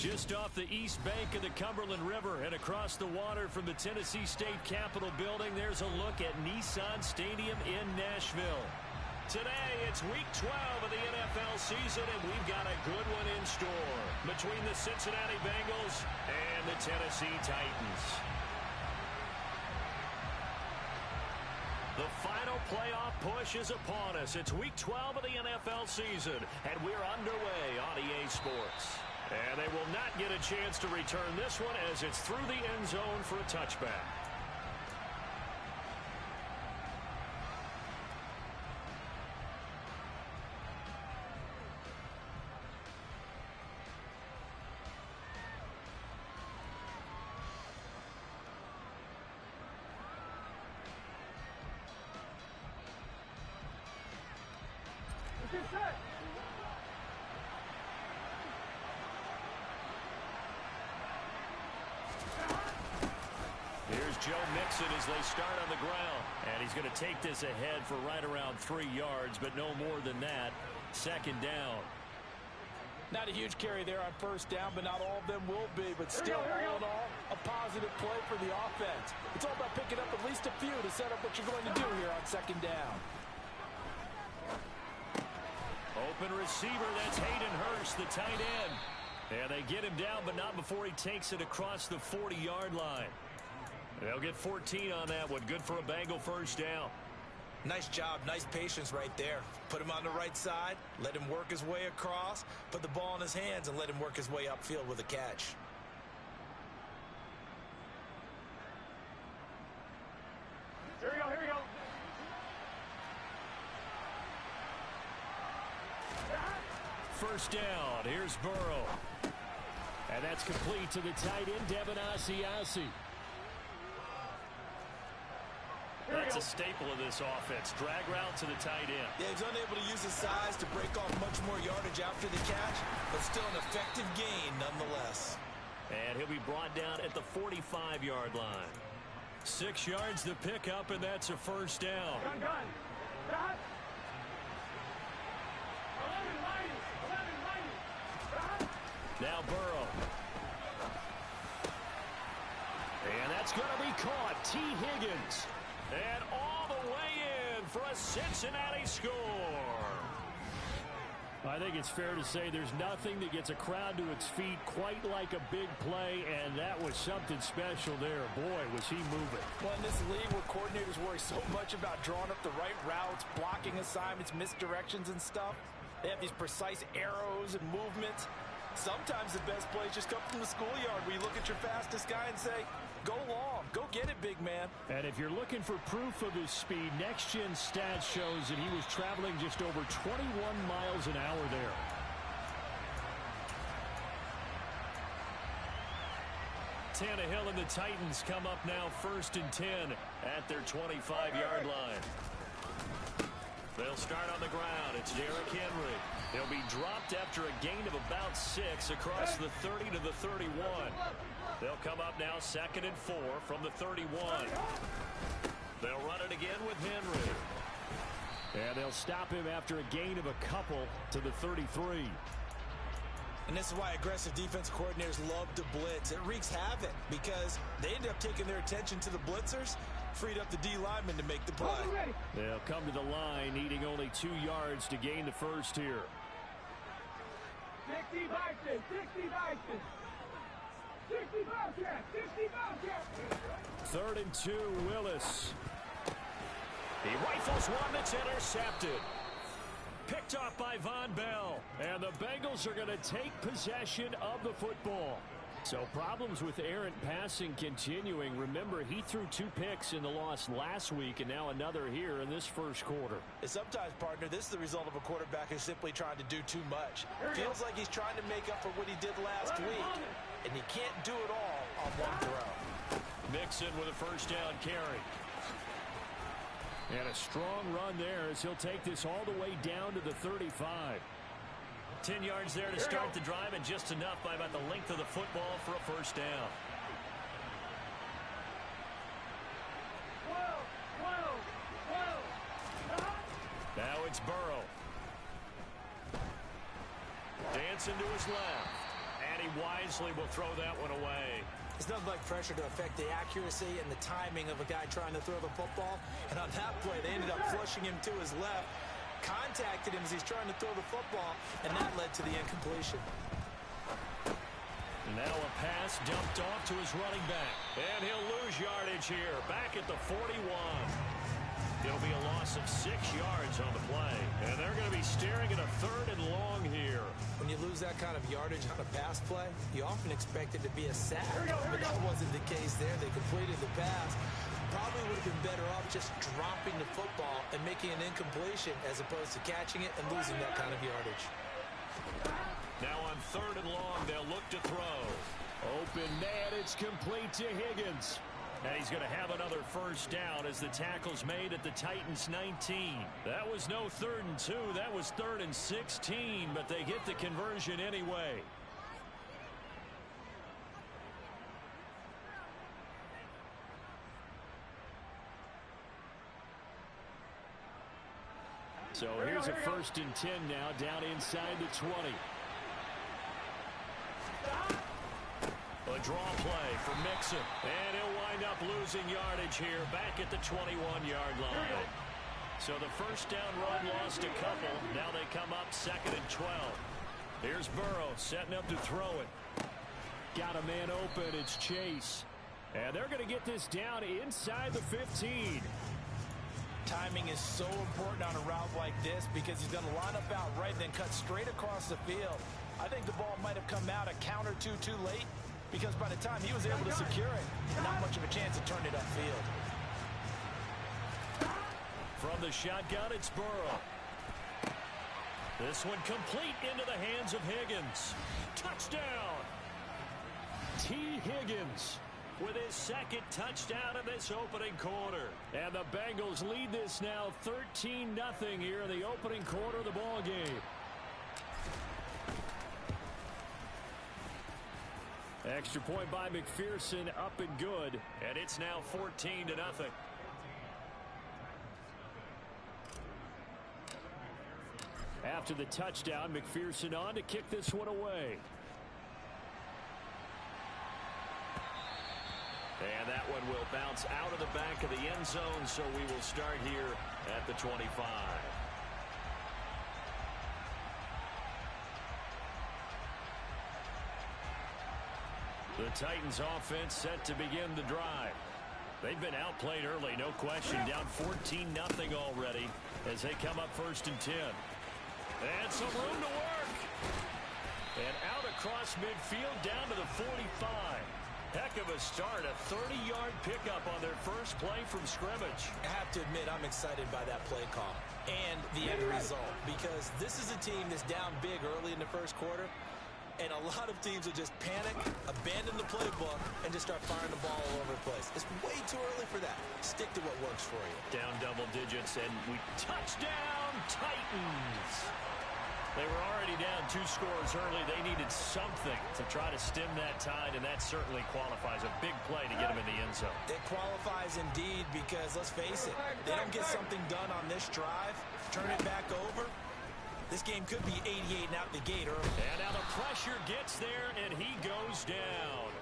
Just off the east bank of the Cumberland River and across the water from the Tennessee State Capitol building, there's a look at Nissan Stadium in Nashville. Today, it's Week 12 of the NFL season, and we've got a good one in store between the Cincinnati Bengals and the Tennessee Titans. The final playoff push is upon us. It's Week 12 of the NFL season, and we're underway on EA Sports. And they will not get a chance to return this one as it's through the end zone for a touchback. Here's Joe Mixon as they start on the ground. And he's going to take this ahead for right around 3 yards, but no more than that. Second down. Not a huge carry there on first down, but not all of them will be. But still, all in all, a positive play for the offense. It's all about picking up at least a few to set up what you're going to do here on second down. Open receiver, that's Hayden Hurst, the tight end. And they get him down, but not before he takes it across the 40-yard line. They'll get 14 on that one. Good for a Bengal first down. Nice job, nice patience right there. Put him on the right side, let him work his way across, put the ball in his hands, and let him work his way upfield with a catch. Here we go, here we go. First down, here's Burrow. And that's complete to the tight end, Devin Asiasi. That's a staple of this offense. Drag route to the tight end. Yeah, he's unable to use his size to break off much more yardage after the catch, but still an effective gain nonetheless. And he'll be brought down at the 45-yard line. 6 yards to pick up, and that's a first down. Gun. Stop. 11 minus. Now Burrow. And that's going to be caught. T. Higgins. And all the way in for a Cincinnati score. I think it's fair to say there's nothing that gets a crowd to its feet quite like a big play, and that was something special there. Boy, was he moving. Well, in this league where coordinators worry so much about drawing up the right routes, blocking assignments, misdirections and stuff, they have these precise arrows and movements. Sometimes the best plays just come from the schoolyard where you look at your fastest guy and say, go long, go get it, big man. And if you're looking for proof of his speed, Next Gen Stats shows that he was traveling just over 21 miles an hour there. Tannehill and the Titans come up now 1st and 10 at their 25-yard line. They'll start on the ground. It's Derrick Henry. He'll be dropped after a gain of about 6 across the 30 to the 31. They'll come up now 2nd and 4 from the 31. They'll run it again with Henry. And they'll stop him after a gain of a couple to the 33. And this is why aggressive defense coordinators love to blitz. It wreaks havoc because they end up taking their attention to the blitzers, freed up the D linemen to make the play. They'll come to the line, needing only 2 yards to gain the first here. 60 Boston, 60 Boston. 60 Bobcat, 60 Bobcat. 3rd and 2, Willis. He rifles one that's intercepted. Picked off by Von Bell. And the Bengals are going to take possession of the football. So problems with errant passing continuing. Remember, he threw 2 picks in the loss last week and now another here in this first quarter. And sometimes, partner, this is the result of a quarterback who's simply trying to do too much. Feels like he's trying to make up for what he did last week, and he can't do it all on one throw. Mixon with a first down carry. And a strong run there as he'll take this all the way down to the 35. 10 yards there to start the drive, and just enough by about the length of the football for a first down. 12. Now it's Burrow. Dancing to his left. And he wisely will throw that one away. There's nothing like pressure to affect the accuracy and the timing of a guy trying to throw the football. And on that play, they ended up flushing him to his left, contacted him as he's trying to throw the football, and that led to the incompletion. Now a pass dumped off to his running back. And he'll lose yardage here, back at the 41. It'll be a loss of 6 yards on the play. And they're going to be staring at a 3rd and long here. When you lose that kind of yardage on a pass play, you often expect it to be a sack. But that wasn't the case there. They completed the pass. Probably would have been better off just dropping the football and making an incompletion as opposed to catching it and losing that kind of yardage. Now on 3rd and long, they'll look to throw. Open man, it's complete to Higgins. And he's going to have another 1st down as the tackle's made at the Titans 19. That was no 3rd and 2. That was 3rd and 16, but they get the conversion anyway. So here's a 1st and 10 now, down inside the 20. A draw play for Mixon. And he'll wind up losing yardage here back at the 21-yard line. So the 1st down run lost a couple. Now they come up 2nd and 12. Here's Burrow setting up to throw it. Got a man open. It's Chase. And they're going to get this down inside the 15. Timing is so important on a route like this because he's going to line up out right and then cut straight across the field. I think the ball might have come out a count or two too late, because by the time he was able to secure it, not much of a chance to turn it upfield. From the shotgun, it's Burrow. This one complete into the hands of Higgins. Touchdown! T. Higgins with his 2nd touchdown in this opening quarter. And the Bengals lead this now 13-0 here in the opening quarter of the ball game. Extra point by McPherson, up and good. And it's now 14-0. After the touchdown, McPherson on to kick this one away. And that one will bounce out of the back of the end zone, so we will start here at the 25. The Titans offense set to begin the drive. They've been outplayed early, no question. Down 14-0 already as they come up 1st and 10. And some room to work. And out across midfield down to the 45. Heck of a start, a 30-yard pickup on their first play from scrimmage. I have to admit, I'm excited by that play call and the end result, because this is a team that's down big early in the 1st quarter, and a lot of teams will just panic, abandon the playbook, and just start firing the ball all over the place. It's way too early for that. Stick to what works for you. Down double digits, and we touchdown Titans. They were already down 2 scores early. They needed something to try to stem that tide, and that certainly qualifies. A big play to get them in the end zone. It qualifies indeed, because let's face it, they don't get something done on this drive, turn it back over, this game could be 88 and out the gate early. And now the pressure gets there, and he goes down.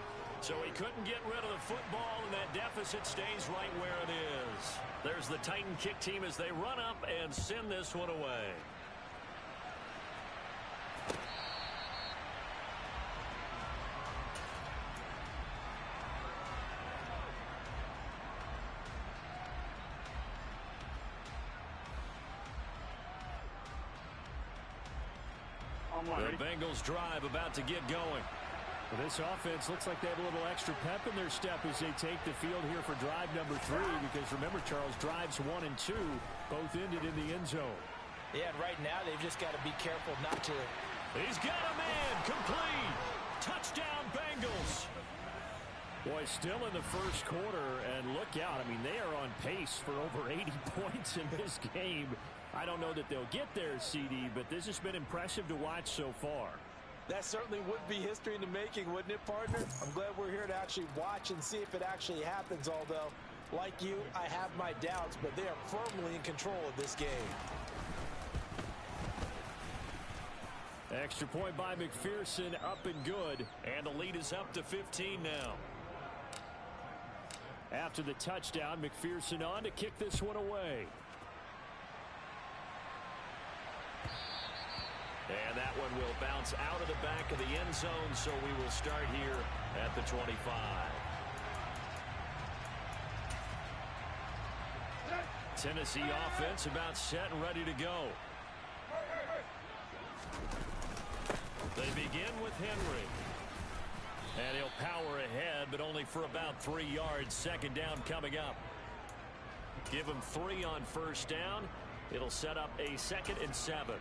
So he couldn't get rid of the football, and that deficit stays right where it is. There's the Titan kick team as they run up and send this one away. The Bengals drive about to get going. Well, this offense looks like they have a little extra pep in their step as they take the field here for drive number 3, because remember, Charles, drives 1 and 2 both ended in the end zone. Yeah, and right now they've just got to be careful not to. He's got a man complete. Touchdown Bengals. Boy, still in the 1st quarter, and look out. I mean, they are on pace for over 80 points in this game. I don't know that they'll get there, CD, but this has been impressive to watch so far. That certainly would be history in the making, wouldn't it, partner? I'm glad we're here to actually watch and see if it actually happens, although, like you, I have my doubts, but they are firmly in control of this game. Extra point by McPherson, up and good. And the lead is up to 15 now. After the touchdown, McPherson on to kick this one away. And that one will bounce out of the back of the end zone, so we will start here at the 25. Tennessee offense about set and ready to go. They begin with Henry. And he'll power ahead, but only for about 3 yards. Second down coming up. Give him 3 on first down. It'll set up a 2nd and 7.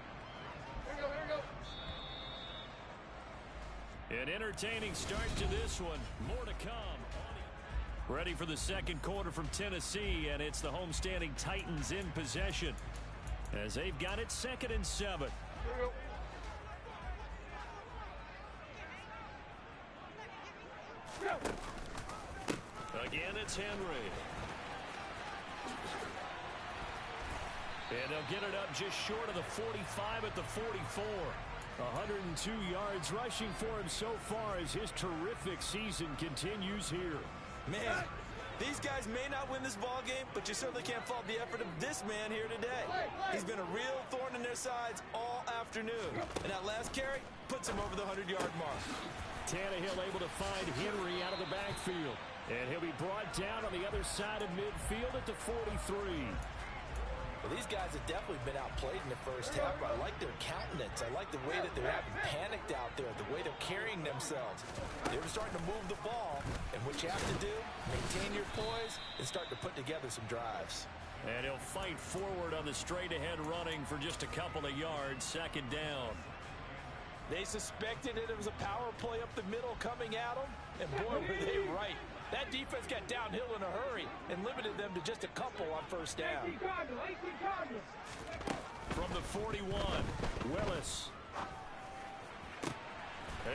An entertaining start to this one. More to come. Ready for the second quarter from Tennessee, and it's the homestanding Titans in possession as they've got it 2nd and 7. Again, it's Henry. And they'll get it up just short of the 45 at the 44. 102 yards rushing for him so far as his terrific season continues here. Man, these guys may not win this ball game, but you certainly can't fault the effort of this man here today. He's been a real thorn in their sides all afternoon. And that last carry puts him over the 100-yard mark. Tannehill able to find Henry out of the backfield. And he'll be brought down on the other side of midfield at the 43. Well, these guys have definitely been outplayed in the first half, but I like their countenance. I like the way that they're having panicked out there, the way they're carrying themselves. They're starting to move the ball, and what you have to do, maintain your poise and start to put together some drives. And he'll fight forward on the straight-ahead running for just a couple of yards. Second down. They suspected it was a power play up the middle coming at them, and boy, were they right. That defense got downhill in a hurry and limited them to just a couple on first down. From the 41, Willis.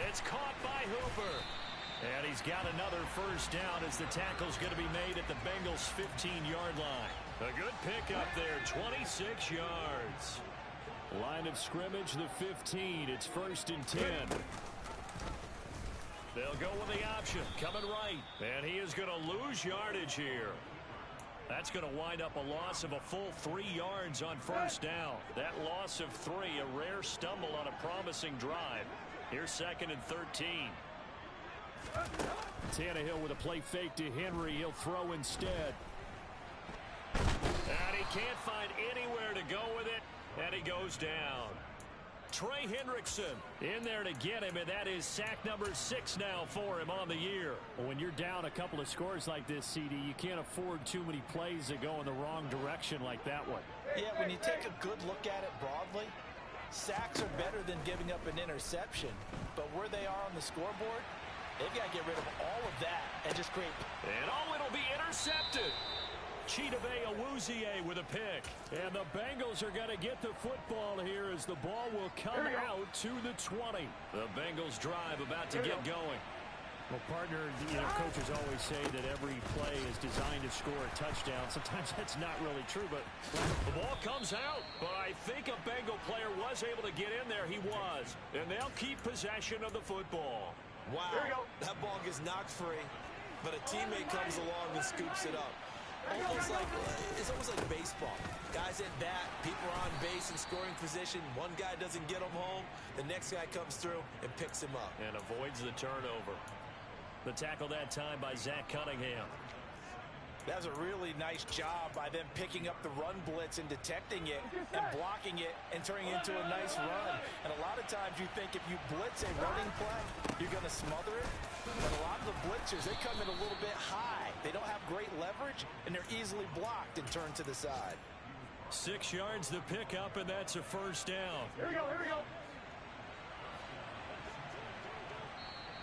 It's caught by Hooper. And he's got another first down as the tackle's going to be made at the Bengals' 15-yard line. A good pickup there, 26 yards. Line of scrimmage, the 15. It's 1st and 10. They'll go with the option, coming right. And he is going to lose yardage here. That's going to wind up a loss of a full 3 yards on first down. That loss of 3, a rare stumble on a promising drive. Here's 2nd and 13. Tannehill with a play fake to Henry. He'll throw instead. And he can't find anywhere to go with it. And he goes down. Trey Hendrickson in there to get him, and that is sack number 6 now for him on the year. Well, when you're down a couple of scores like this, CD, you can't afford too many plays that go in the wrong direction like that one. Yeah, when you take a good look at it broadly, sacks are better than giving up an interception. But where they are on the scoreboard, they've got to get rid of all of that and just create. And it'll be intercepted. Chidobe Awuzie with a pick. And the Bengals are going to get the football here as the ball will come out to the 20. The Bengals drive about to get going. Well, partner, coaches always say that every play is designed to score a touchdown. Sometimes that's not really true, but the ball comes out. But I think a Bengal player was able to get in there. He was. And they'll keep possession of the football. Wow, that ball gets knocked free, but a teammate comes along and scoops it up. It's almost like baseball. Guys at bat, people are on base in scoring position. One guy doesn't get them home. The next guy comes through and picks him up. And avoids the turnover. The tackle that time by Zach Cunningham. That was a really nice job by them picking up the run blitz and detecting it and blocking it and turning it into a nice run. And a lot of times you think if you blitz a running play, you're going to smother it. But a lot of the blitzers, they come in a little bit high. They don't have great leverage, and they're easily blocked and turned to the side. 6 yards the pickup, and that's a first down. Here we go.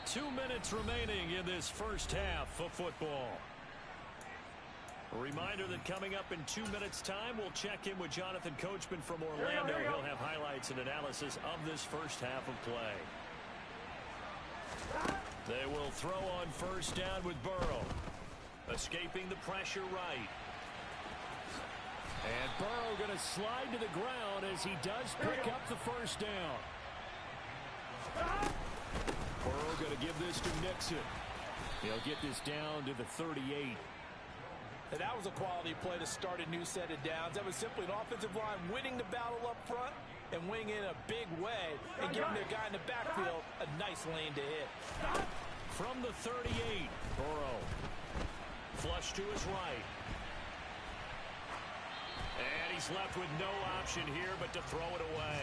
2 minutes remaining in this first half of football. A reminder that coming up in 2 minutes' time, we'll check in with Jonathan Coachman from Orlando. He'll have highlights and analysis of this first half of play. They will throw on first down with Burrow. Escaping the pressure right. And Burrow going to slide to the ground as he does pick up the first down. Burrow going to give this to Nixon. He'll get this down to the 38. And that was a quality play to start a new set of downs. That was simply an offensive line winning the battle up front and winning in a big way and giving their guy in the backfield a nice lane to hit. From the 38, Burrow. Flush to his right. And he's left with no option here but to throw it away.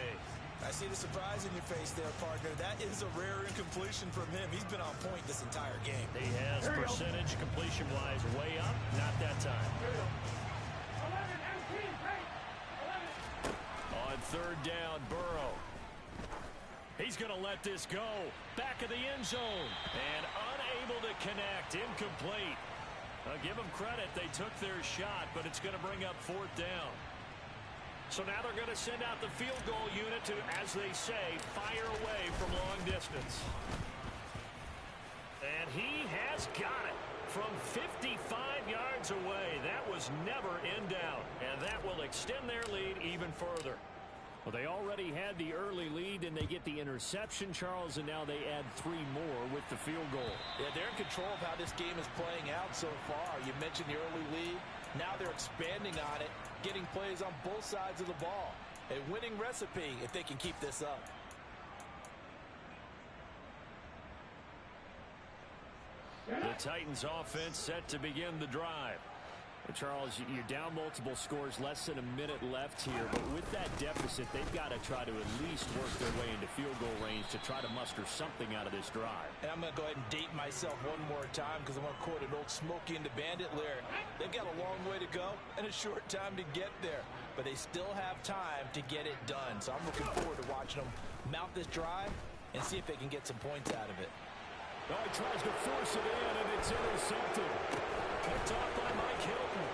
I see the surprise in your face there, partner. That is a rare incompletion from him. He's been on point this entire game. He has percentage completion-wise way up. Not that time. 11, 18, 11. On third down, Burrow. He's going to let this go. Back of the end zone. And unable to connect. Incomplete. I'll give them credit. They took their shot, but it's going to bring up fourth down. So now they're going to send out the field goal unit to, as they say, fire away from long distance. And he has got it from 55 yards away. That was never in doubt. And that will extend their lead even further. Well, they already had the early lead, and they get the interception, Charles, and now they add 3 more with the field goal. Yeah, they're in control of how this game is playing out so far. You mentioned the early lead. Now they're expanding on it, getting plays on both sides of the ball. A winning recipe if they can keep this up. The Titans offense set to begin the drive. Well, Charles, you're down multiple scores, less than a minute left here, but with that deficit, they've got to try to at least work their way into field goal range to try to muster something out of this drive. And I'm going to go ahead and date myself one more time because I want to quote an old Smokey and the Bandit lyric. They've got a long way to go and a short time to get there, but they still have time to get it done. So I'm looking forward to watching them mount this drive and see if they can get some points out of it. Oh, he tries to force it in, and it's intercepted. Picked off by Mike Hilton.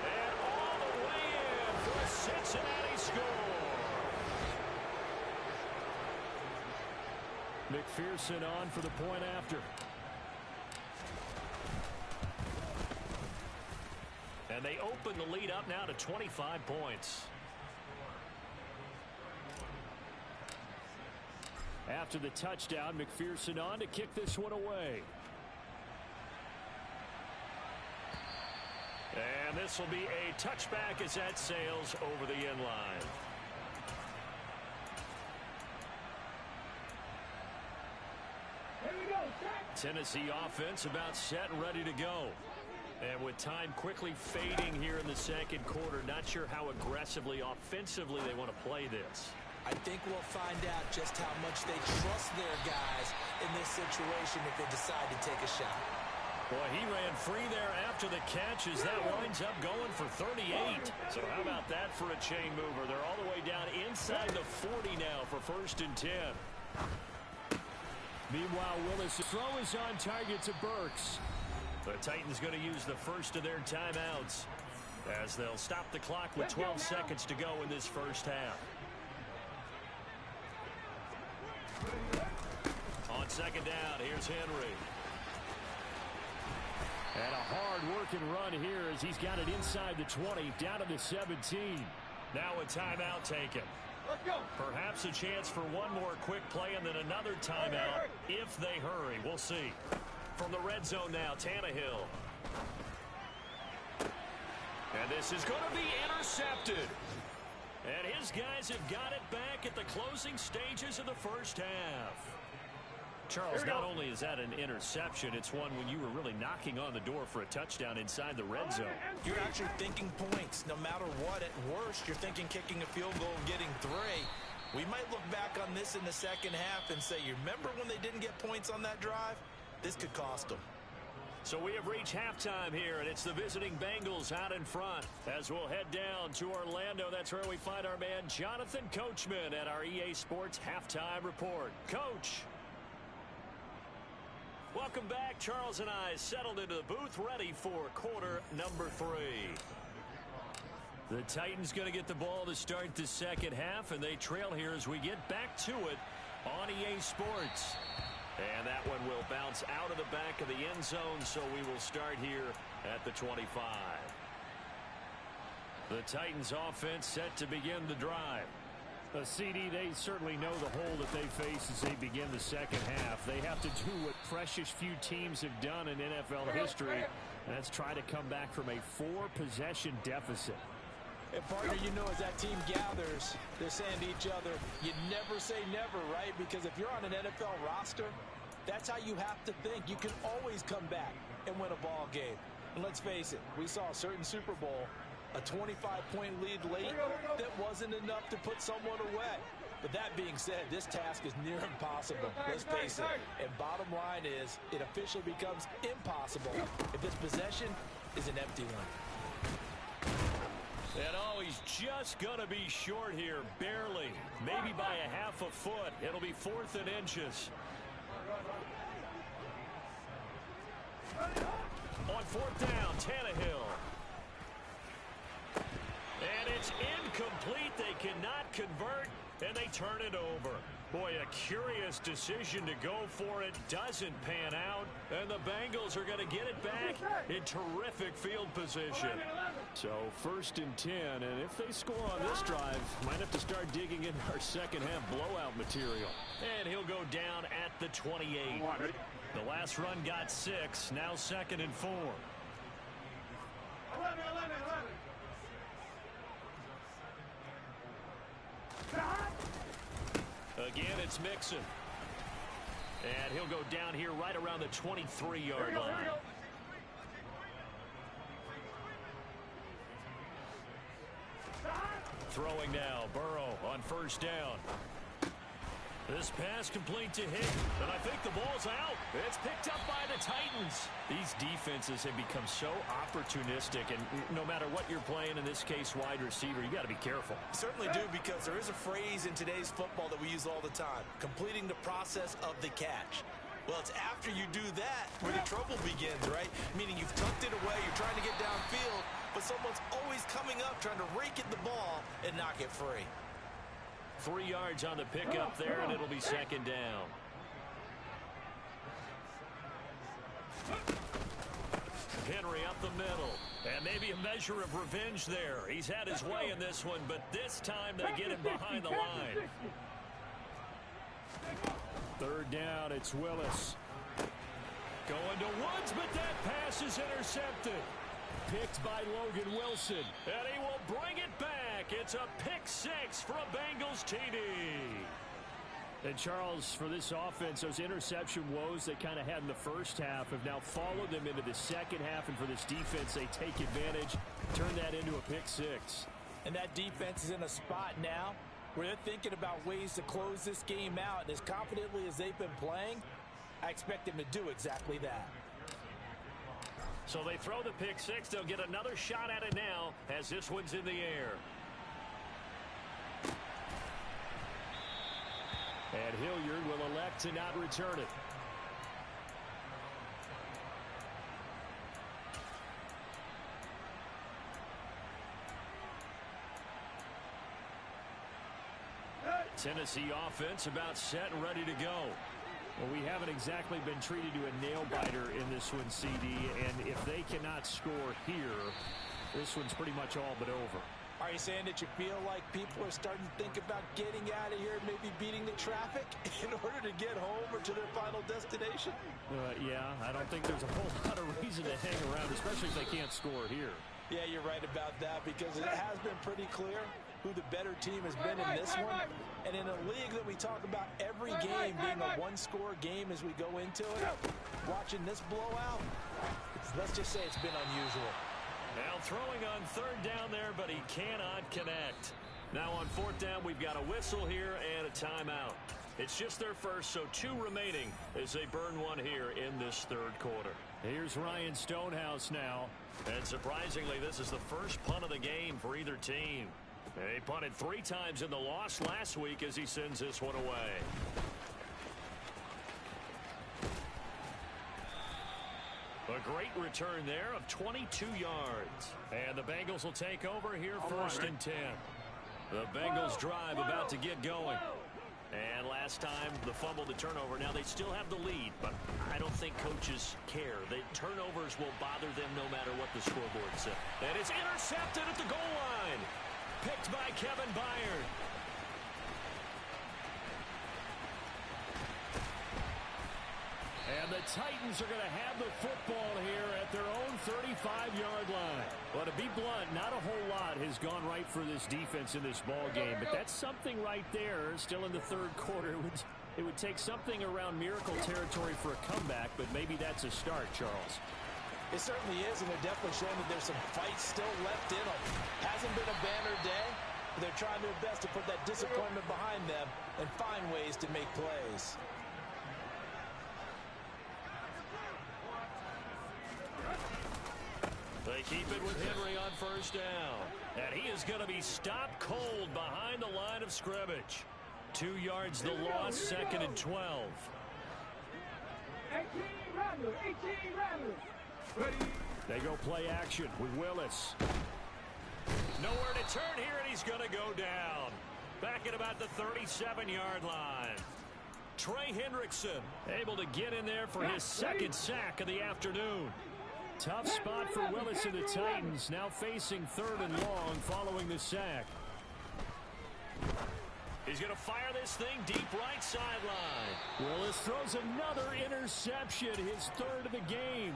And all the way in for a Cincinnati score. McPherson on for the point after. And they open the lead up now to 25 points. After the touchdown, McPherson on to kick this one away. And this will be a touchback as that sails over the end line. Here we go, set. Tennessee offense about set and ready to go. And with time quickly fading here in the second quarter, not sure how aggressively, offensively they want to play this. I think we'll find out just how much they trust their guys in this situation if they decide to take a shot. Boy, he ran free there after the catch as that winds up going for 38. So how about that for a chain mover? They're all the way down inside the 40 now for 1st and 10. Meanwhile, Willis' throw is on target to Burks. The Titans going to use the first of their timeouts as they'll stop the clock with 12 seconds to go in this first half. On second down, here's Henry. And a hard-working run here as he's got it inside the 20, down to the 17. Now a timeout taken. Let's go. Perhaps a chance for one more quick play and then another timeout if they hurry. We'll see. From the red zone now, Tannehill. And this is going to be intercepted. And his guys have got it back at the closing stages of the first half. Charles, not only is that an interception, it's one when you were really knocking on the door for a touchdown inside the red zone. You're actually thinking points. No matter what, at worst, you're thinking kicking a field goal and getting 3. We might look back on this in the second half and say, you remember when they didn't get points on that drive? This could cost them. So we have reached halftime here, and it's the visiting Bengals out in front. As we'll head down to Orlando, that's where we find our man Jonathan Coachman at our EA Sports Halftime Report. Coach. Welcome back. Charles and I settled into the booth, ready for quarter number 3. The Titans going to get the ball to start the second half, and they trail here as we get back to it on EA Sports. And that one will bounce out of the back of the end zone, so we will start here at the 25. The Titans offense set to begin the drive. CD, they certainly know the hole that they face as they begin the second half. They have to do what precious few teams have done in NFL history, and that's try to come back from a 4-possession deficit. And partner, you know, as that team gathers, they're saying to each other, you never say never, right? Because if you're on an NFL roster, that's how you have to think. You can always come back and win a ball game. And let's face it, we saw a certain Super Bowl, a 25-point lead late that wasn't enough to put someone away. But that being said, this task is near impossible. Let's face it. And bottom line is, it officially becomes impossible if this possession is an empty one. And oh, he's just going to be short here, barely. Maybe by a half a foot. It'll be 4th and inches. On 4th down, Tannehill. And it's incomplete. They cannot convert, and they turn it over. Boy, a curious decision to go for it. Doesn't pan out, and the Bengals are going to get it back in terrific field position. So 1st and 10, and if they score on this drive, might have to start digging into our second half blowout material. And he'll go down at the 28. The last run got 6, now 2nd and 4. Again, it's Mixon. And he'll go down here right around the 23-yard line. Throwing now, Burrow on 1st down. This pass complete to him, and I think the ball's out. It's picked up by the Titans. These defenses have become so opportunistic, and no matter what you're playing, in this case wide receiver, you got to be careful. Certainly do, because there is a phrase in today's football that we use all the time, completing the process of the catch. Well, it's after you do that where the trouble begins, right? Meaning you've tucked it away, you're trying to get downfield, but someone's always coming up trying to rake at the ball and knock it free. 3 yards on the pickup there, and it'll be 2nd down. Henry up the middle. And maybe a measure of revenge there. He's had his way in this one, but this time they get him behind the line. 3rd down, it's Willis. Going to Woods, but that pass is intercepted. Picked by Logan Wilson. And he will bring it back. It's a pick-6 for a Bengals TD. And Charles, for this offense, those interception woes they kind of had in the first half have now followed them into the second half. And for this defense, they take advantage, turn that into a pick-6. And that defense is in a spot now where they're thinking about ways to close this game out. And as confidently as they've been playing, I expect them to do exactly that. So they throw the pick-6. They'll get another shot at it now as this one's in the air. And Hilliard will elect to not return it. Tennessee offense about set and ready to go. Well, we haven't exactly been treated to a nail-biter in this one, CD, and if they cannot score here, this one's pretty much all but over. Are you saying that you feel like people are starting to think about getting out of here, maybe beating the traffic in order to get home or to their final destination? Yeah, I don't think there's a whole lot of reason to hang around, especially if they can't score here. Yeah, you're right about that, because it has been pretty clear who the better team has been in this one. And in a league that we talk about every game being a one-score game as we go into it, watching this blowout, let's just say it's been unusual. Now throwing on 3rd down there, but he cannot connect. Now on 4th down, we've got a whistle here and a timeout. It's just their first, so 2 remaining as they burn one here in this 3rd quarter. Here's Ryan Stonehouse now. And surprisingly, this is the first punt of the game for either team. He punted 3 times in the loss last week as he sends this one away. A great return there of 22 yards. And the Bengals will take over here 1st and 10. The Bengals drive about to get going. And last time, the fumble, the turnover. Now, they still have the lead, but I don't think coaches care. The turnovers will bother them no matter what the scoreboard says. And it's intercepted at the goal line. Picked by Kevin Byard. And the Titans are going to have the football here at their own 35-yard line. Well, to be blunt, not a whole lot has gone right for this defense in this ball game, but that's something right there. Still in the third quarter. It would take something around miracle territory for a comeback, but maybe that's a start, Charles. It certainly is, and they're definitely showing that there's some fight still left in them. Hasn't been a banner day, but they're trying their best to put that disappointment behind them and find ways to make plays. They keep it with Henry on first down. And he is going to be stopped cold behind the line of scrimmage. 2 yards the loss, second and 12. 18 Rattler. They go play action with Willis. Nowhere to turn here, and he's going to go down. Back at about the 37-yard line. Trey Hendrickson able to get in there for his second sack of the afternoon. Tough spot for Willis and the Titans, now facing third and long following the sack. He's going to fire this thing deep right sideline. Willis throws another interception, his third of the game.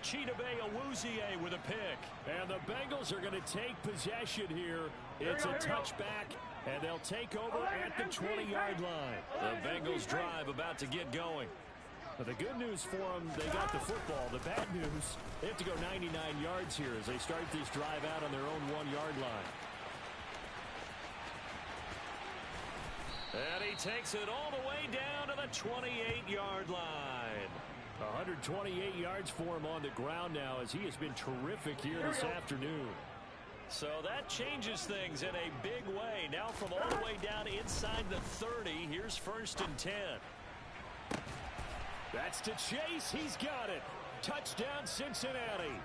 Chidobe Awuzie with a pick. And the Bengals are going to take possession here. It's a touchback, and they'll take over at the 20-yard line. The Bengals drive about to get going. But the good news for them, they got the football. The bad news, they have to go 99 yards here as they start this drive out on their own 1-yard line. And he takes it all the way down to the 28-yard line. 128 yards for him on the ground now as he has been terrific here this afternoon. So that changes things in a big way. Now from all the way down inside the 30, here's first and 10. That's to Chase. He's got it. Touchdown, Cincinnati.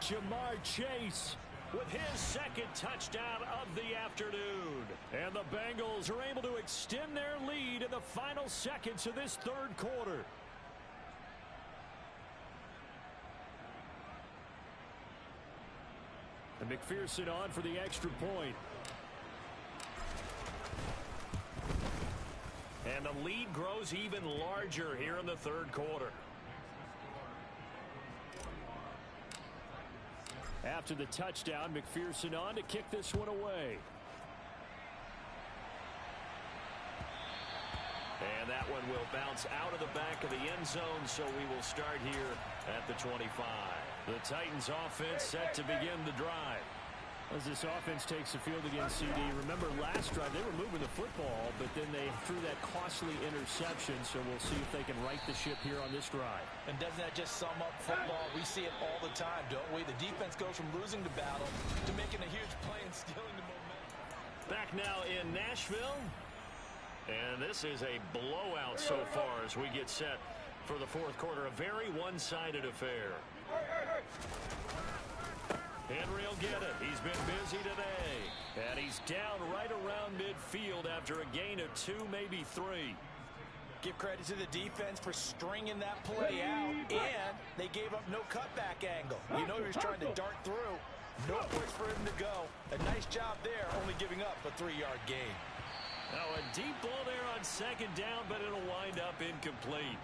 Jamar Chase with his second touchdown of the afternoon. And the Bengals are able to extend their lead in the final seconds of this third quarter. And McPherson on for the extra point. And the lead grows even larger here in the third quarter. After the touchdown, McPherson on to kick this one away. And that one will bounce out of the back of the end zone, so we will start here at the 25. The Titans offense set to begin the drive. As this offense takes the field against CD, remember last drive they were moving the football, but then they threw that costly interception, so we'll see if they can right the ship here on this drive. And doesn't that just sum up football? We see it all the time, don't we? The defense goes from losing the battle to making a huge play and stealing the momentum. Back now in Nashville. And this is a blowout so far as we get set for the fourth quarter. A very one-sided affair. Henry will get it. He's been busy today. And he's down right around midfield after a gain of 2, maybe 3. Give credit to the defense for stringing that play out, and they gave up no cutback angle. You know he was trying to dart through. No place for him to go. A nice job there, only giving up a 3-yard gain. Now a deep ball there on second down, but it'll wind up incomplete.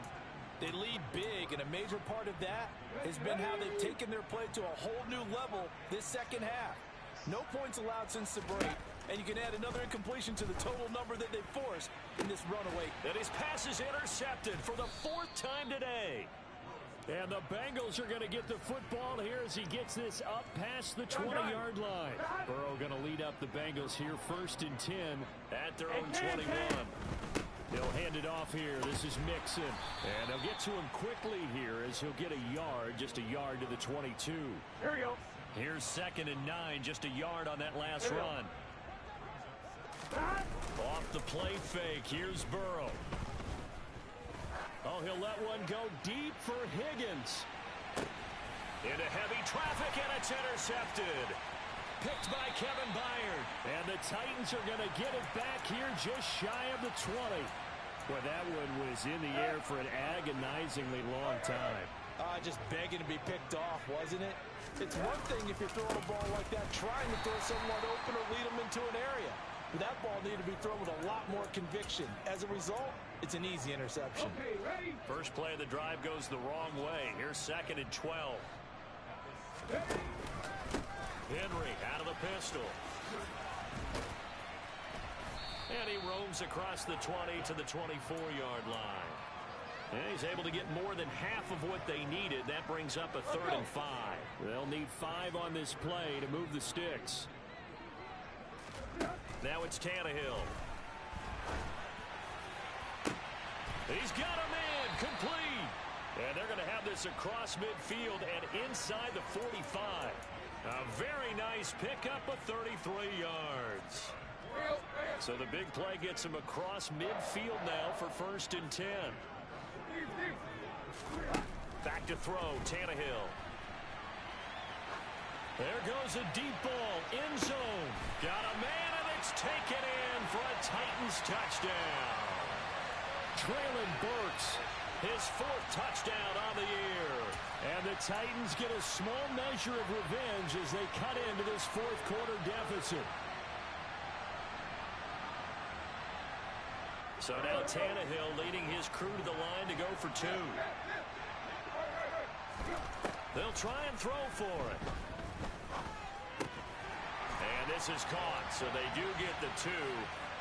They lead big, and a major part of that has been how they've taken their play to a whole new level this second half. No points allowed since the break, and you can add another incompletion to the total number that they've forced in this runaway. And his pass is intercepted for the 4th time today. And the Bengals are going to get the football here as he gets this up past the 20-yard line. Burrow going to lead up the Bengals here, first and 10 at their own 21. They'll hand it off here. This is Mixon. And they'll get to him quickly here as he'll get a yard, just a yard to the 22. Here we go. Here's second and 9, just a yard on that last run. Off the play fake, here's Burrow. Oh, he'll let one go deep for Higgins. Into heavy traffic, and it's intercepted. Picked by Kevin Byard. And the Titans are going to get it back here just shy of the 20. Well, that one was in the air for an agonizingly long time. Just begging to be picked off, wasn't it? It's one thing if you're throwing a ball like that, trying to throw someone open or lead them into an area. But that ball needed to be thrown with a lot more conviction. As a result, It's an easy interception. Okay, ready? First play of the drive goes the wrong way. Here's 2nd and 12. Henry out of the pistol. And he roams across the 20 to the 24-yard line. And he's able to get more than half of what they needed. That brings up a 3rd and 5. They'll need 5 on this play to move the sticks. Now it's Tannehill. He's got him in, complete. And they're going to have this across midfield and inside the 45. A very nice pickup of 33 yards. So the big play gets him across midfield now for 1st and 10. Back to throw, Tannehill. There goes a deep ball, end zone. Got a man, and it's taken in for a Titans touchdown. Traylon Burks, his 4th touchdown on the year. And the Titans get a small measure of revenge as they cut into this 4th quarter deficit. So now Tannehill leading his crew to the line to go for 2. They'll try and throw for it. And this is caught, so they do get the 2.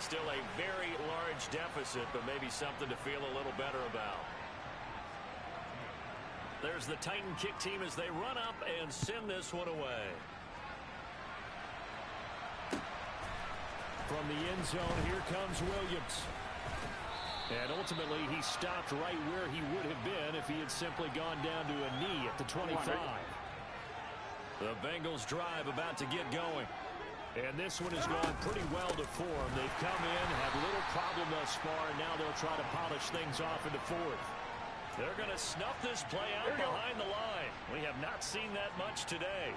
Still a very large deficit, but maybe something to feel a little better about. There's the Titan kick team as they run up and send this one away. From the end zone, here comes Williams. And ultimately, he stopped right where he would have been if he had simply gone down to a knee at the 25. The Bengals drive about to get going. And this one has gone pretty well to form. They've come in, had little problem thus far, and now they'll try to polish things off in the 4th. They're going to snuff this play out behind the line. We have not seen that much today.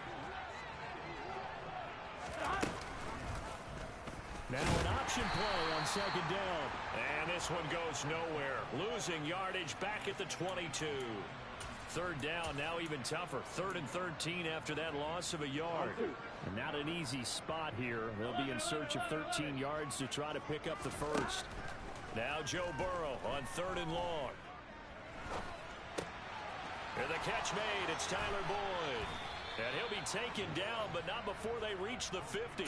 Now an option play on 2nd down. And this one goes nowhere. Losing yardage back at the 22. 3rd down, now even tougher. 3rd and 13 after that loss of a yard. And not an easy spot here. They'll be in search of 13 yards to try to pick up the 1st. Now Joe Burrow on 3rd and long. And the catch made. It's Tyler Boyd. And he'll be taken down, but not before they reach the 50.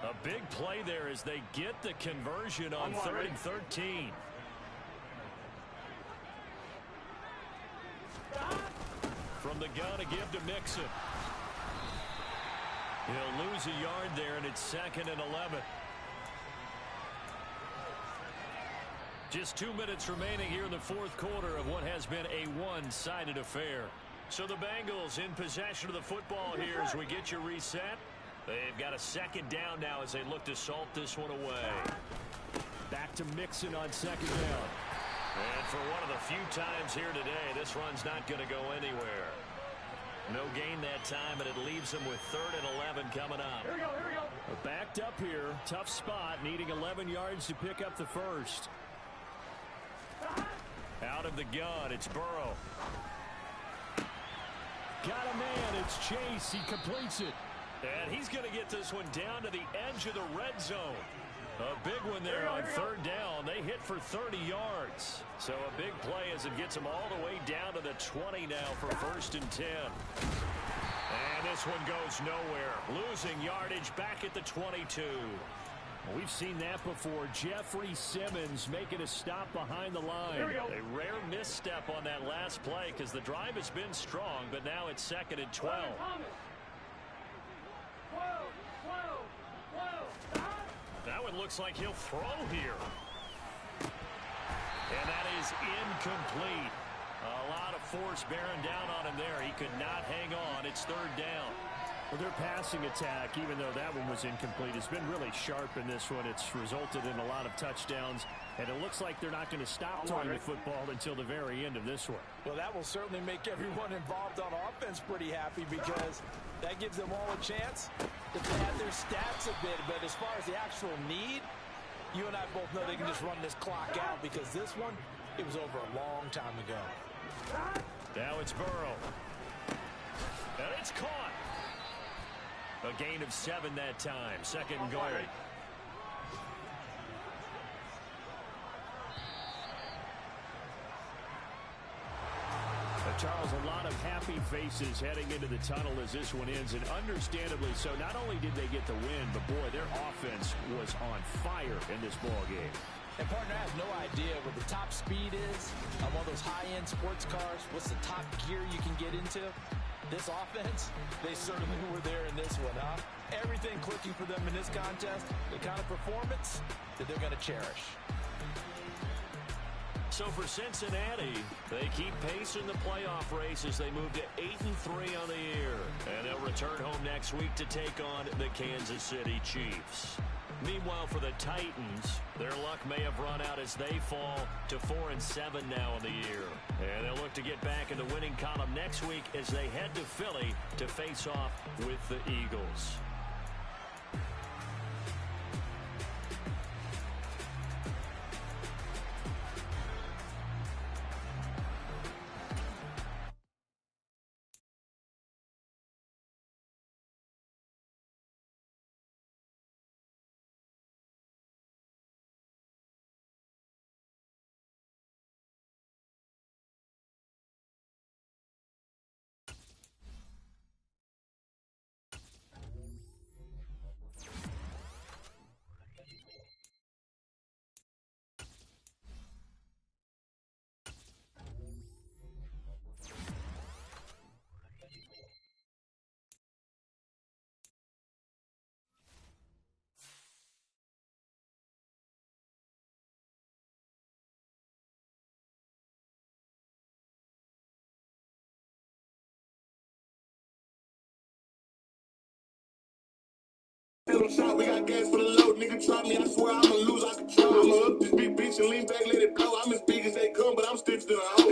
A big play there as they get the conversion on 3rd and 13. From the gun, a give to Mixon. He'll lose a yard there, and it's 2nd and 11. Just 2 minutes remaining here in the 4th quarter of what has been a one-sided affair. So the Bengals in possession of the football here as we get you reset. They've got a 2nd down now as they look to salt this one away. Back to Mixon on 2nd down. And for one of the few times here today, this run's not going to go anywhere. No gain that time, and it leaves them with 3rd and 11 coming up. Here we go, here we go. Backed up here, tough spot, needing 11 yards to pick up the 1st. Out of the gun, it's Burrow. Got a man, it's Chase, he completes it. And he's going to get this one down to the edge of the red zone. A big one there on 3rd down. They hit for 30 yards. So a big play as it gets them all the way down to the 20 now for 1st and 10. And this one goes nowhere. Losing yardage back at the 22. We've seen that before. Jeffrey Simmons making a stop behind the line. A rare misstep on that last play because the drive has been strong, but now it's 2nd and 12. That one looks like he'll throw here. And that is incomplete. A lot of force bearing down on him there. He could not hang on. It's 3rd down. Well, their passing attack, even though that one was incomplete, has been really sharp in this one. It's resulted in a lot of touchdowns, and it looks like they're not going to stop throwing the football until the very end of this one. Well, that will certainly make everyone involved on offense pretty happy because that gives them all a chance to pad their stats a bit. But as far as the actual need, you and I both know they can just run this clock out because this one, it was over a long time ago. Now it's Burrow. And it's caught. A gain of 7 that time. 2nd and goal. Charles, a lot of happy faces heading into the tunnel as this one ends, and understandably so. Not only did they get the win, but boy, their offense was on fire in this ball game. And partner, I have no idea what the top speed is on one of those high-end sports cars. What's the top gear you can get into? This offense, they certainly were there in this one, huh? Everything clicking for them in this contest, the kind of performance that they're going to cherish. So for Cincinnati, they keep pace in the playoff race as they move to 8-3 on the year. And they'll return home next week to take on the Kansas City Chiefs. Meanwhile, for the Titans, their luck may have run out as they fall to 4-7 now in the year. And they'll look to get back in the winning column next week as they head to Philly to face off with the Eagles. Shot, we got gas for the load. Nigga try me, I swear I'ma lose, I control. I'ma up this big bitch and lean back, let it blow. I'm as big as they come, but I'm stiff to the hoe.